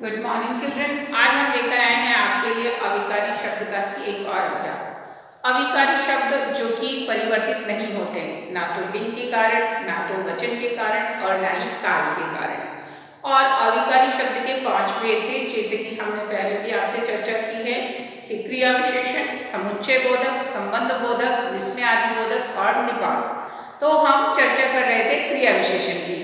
Good morning children. आज हम लेकर आए हैं आपके लिए अविकारी शब्द का एक और अभ्यास। अविकारी शब्द जो कि परिवर्तित नहीं होते, ना तो लिंग के कारण, ना तो वचन के कारण और ना ही काल के कारण। और अविकारी शब्द के 5 भेद थे, जैसे कि हमने पहले भी आपसे चर्चा की है कि क्रिया विशेषण, समुच्चय बोधक, संबंध बोधक, विस्मय आदि बोधक और निपात। तो हम चर्चा कर रहे थे क्रिया विशेषण की।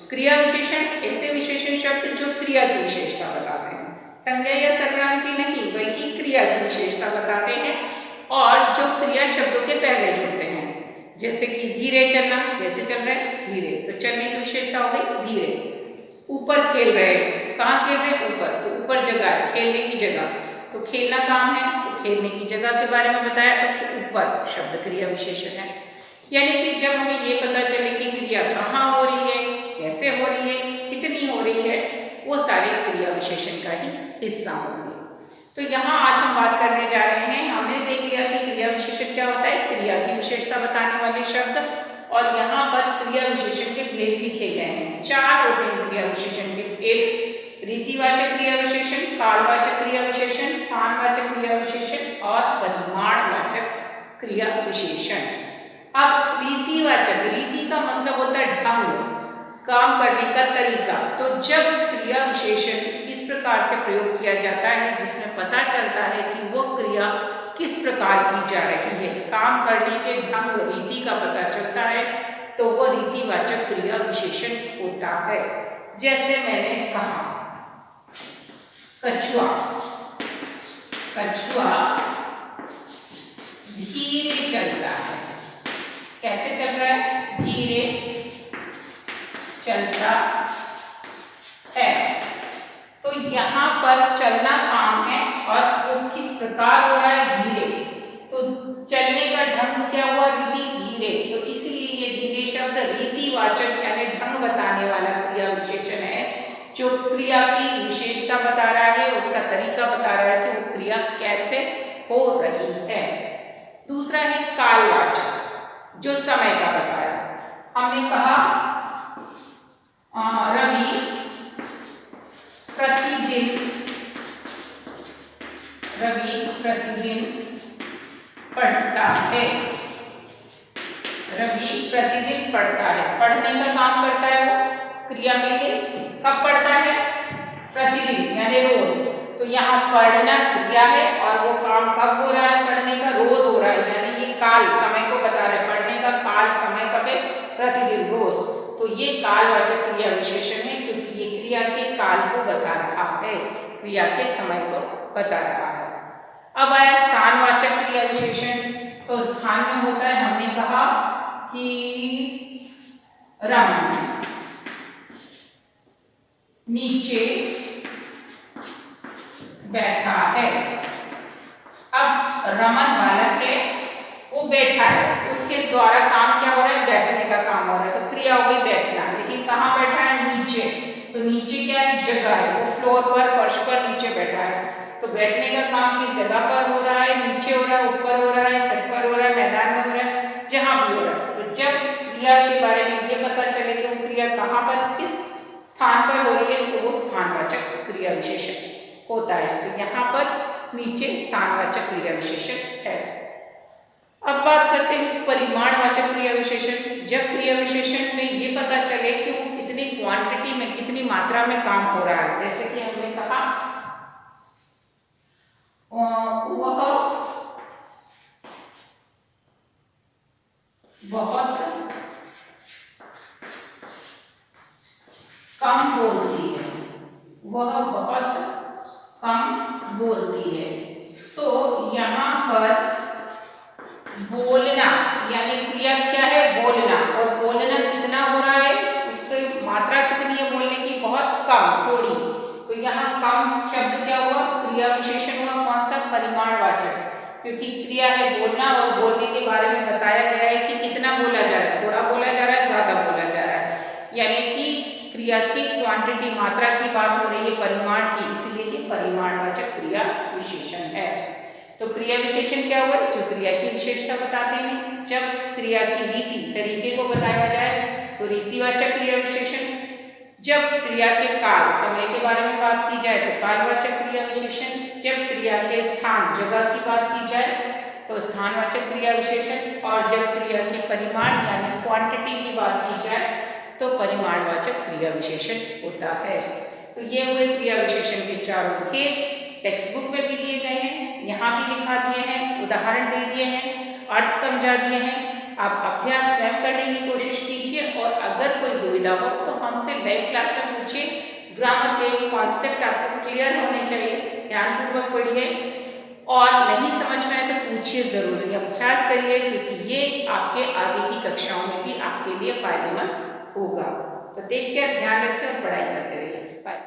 क्रिया विशेषण ऐसे विशेषण शब्द जो क्रिया की विशेषता बताते हैं, संज्ञा या सर्वनाम की नहीं बल्कि क्रिया की विशेषता बताते हैं और जो क्रिया शब्दों के पहले जुड़ते हैं। जैसे कि धीरे चलना, कैसे चल रहे हैं? धीरे, तो चलने की विशेषता हो गई धीरे। ऊपर खेल रहे हैं, कहाँ खेल रहे हैं? ऊपर, तो ऊपर जगह है, खेलने की जगह, तो खेलना काम है, तो खेलने की जगह के बारे में बताया, तो ऊपर शब्द क्रिया विशेषण है। यानी कि जब हमें ये पता चले कि क्रिया कहाँ हो रही है, कैसे हो रही है, कितनी हो रही है, वो सारे क्रिया विशेषण का ही हिस्सा होंगे। तो यहाँ आज हम बात करने जा रहे हैं, हमने देख लिया कि क्रिया विशेषण क्या होता है, क्रिया की विशेषता बताने वाले शब्द। और यहाँ पर क्रिया विशेषण के भेद लिखे गए हैं। 4 होते हैं क्रिया विशेषण के भेद: रीतिवाचक क्रिया विशेषण, कालवाचक क्रिया विशेषण, स्थानवाचक क्रिया विशेषण और परिमाणवाचक क्रिया विशेषण। अब रीतिवाचक, रीति का मतलब होता है ढंग, काम करने का तरीका। तो जब क्रिया विशेषण इस प्रकार से प्रयोग किया जाता है जिसमें पता चलता है कि वो क्रिया किस प्रकार की जा रही है, काम करने के ढंग, रीति का पता चलता है, तो वो रीतिवाचक क्रिया विशेषण होता है। जैसे मैंने कहा कछुआ, कछुआ धीरे चलता है। कैसे चल रहा है? धीरे चलता है। तो यहाँ पर चलना काम है और वो किस प्रकार हो रहा है? धीरे। तो चलने का ढंग क्या हुआ? रीति, धीरे। तो इसीलिए ये धीरे शब्द रीतिवाचक यानी ढंग बताने वाला क्रिया विशेषण है, जो क्रिया की विशेषता बता रहा है, उसका तरीका बता रहा है कि वो क्रिया कैसे हो रही है। दूसरा है कालवाचक, जो समय का बताया। हमने कहा रवि प्रतिदिन पढ़ता है। रवि प्रतिदिन पढ़ता है, पढ़ने का काम करता है, वो क्रिया मिल गई। कब पढ़ता है? प्रतिदिन यानी रोज। तो यहाँ पढ़ना क्रिया है और वो काम कब हो रहा है? पढ़ने का रोज हो रहा है, यानी ये काल समय को बता रहा है। पढ़ने का काल समय कब है? प्रतिदिन, रोज। तो ये कालवाचक क्रिया विशेषण है क्योंकि ये क्रिया के काल को बता रहा है, क्रिया के समय को बता रहा है। अब आया स्थानवाचक क्रिया विशेषण। तो स्थान में होता है, हमने कहा कि रमन नीचे बैठा है। अब रमन बालक है, वो बैठा है, उसके द्वारा काम क्या हो रहा है? बैठने का काम हो रहा है। तो क्रिया हो गई बैठना, लेकिन कहाँ बैठा है? नीचे। तो नीचे क्या है? जगह है, वो फ्लोर पर, फर्श पर नीचे बैठा है। तो बैठने का काम किस जगह पर हो रहा है? नीचे हो रहा है, ऊपर हो रहा है, छत पर हो रहा है, मैदान में हो रहा है, जहाँ भी हो रहा है। तो जब क्रिया के बारे में ये पता चले कि वो क्रिया कहाँ पर, किस स्थान पर हो रही है, तो वो स्थानवाचक क्रिया विशेषण होता है। तो यहाँ पर नीचे स्थानवाचक क्रिया विशेषण है। अब बात करते हैं परिमाणवाचक क्रिया विशेषण। जब क्रिया विशेषण में ये पता चले कि वो कितनी क्वांटिटी में, कितनी मात्रा में काम हो रहा है। जैसे कि हमने कहा वह बहुत कम बोलती है, वह बहुत कम बोलती है। तो यहाँ पर बोलना यानी क्रिया क्या है? बोलना। और बोलना कितना हो रहा है? उसकी मात्रा कितनी है बोलने की? बहुत कम, थोड़ी। तो यहाँ कम शब्द क्या हुआ? क्रिया विशेषण हुआ। कौन सा? परिमाणवाचक, क्योंकि क्रिया है बोलना और बोलने के बारे में बताया गया है कि कितना बोला जा रहा है, थोड़ा बोला जा रहा है, ज्यादा बोला जा रहा है, यानी कि क्रिया की क्वांटिटी, मात्रा की बात हो रही है, परिमाण की, इसलिए ये परिमाणवाचक क्रिया विशेषण है। तो क्रिया विशेषण क्या हुआ? जो क्रिया की विशेषता बताते हैं। जब क्रिया की रीति, तरीके को बताया जाए तो रीतिवाचक क्रिया विशेषण। जब क्रिया के काल समय के बारे में बात की जाए तो कालवाचक क्रिया विशेषण, जब क्रिया के स्थान जगह की बात की जाए तो स्थानवाचक क्रिया विशेषण, और जब क्रिया के परिमाण यानी क्वांटिटी की बात की जाए तो परिमाणवाचक क्रिया विशेषण होता है। तो ये हुए क्रिया विशेषण के चारों भेद, टेक्स्ट बुक में भी दिए गए हैं, यहाँ भी लिखा दिए हैं, उदाहरण दे दिए हैं, अर्थ समझा दिए हैं। आप अभ्यास स्वयं करने की कोशिश कीजिए और अगर कोई दुविधा हो तो हमसे लाइव क्लास में पूछिए। ग्रामर के कॉन्सेप्ट आपको क्लियर होने चाहिए, ध्यानपूर्वक पढ़िए और नहीं समझ में आए तो पूछिए ज़रूर, अभ्यास करिए, क्योंकि ये आपके आगे की कक्षाओं में भी आपके लिए फायदेमंद होगा। तो टेक केयर, ध्यान रखिए और पढ़ाई करते रहिए। बाय।